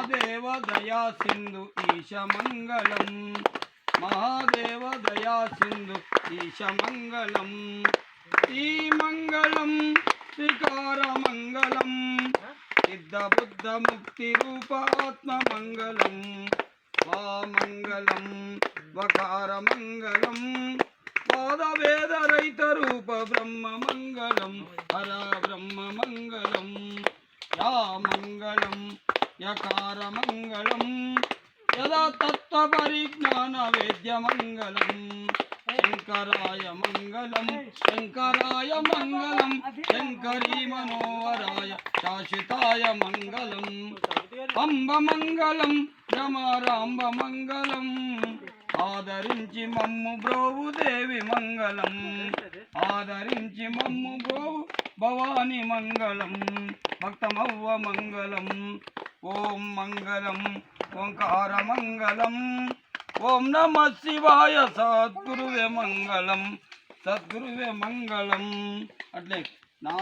महादेव दया सिंधु ईश मंगलम महादेव दया सिंधु ईश मंगलम ई मंगलम श्रीकार मंगलम सिद्ध बुद्ध मुक्ति रूप आत्म मंगलम वा मंगलम वकार मंगलम पाद वेद रहित रूप ब्रह्म मंगलम हर ब्रह्म मंगलम या मंगलम यकार मंगलम यदा तत्व परिज्ञान वेद्य मंगलम शंकराय मंगलम शंकरी मनोहराय शाश्वताय मंगलम अंब मंगलम रमारांब मंगलम ఆదరించి మమ్ము బ్రోవు దేవి మంగళం ఆదరించి మమ్ము బ్రోవు భవాని మంగళం భక్తమవ్వ మంగళం ఓం మంగళం ఓంకార మంగళం ఓం నమ శివాయ సద్గురువే మంగళం అట్లే నా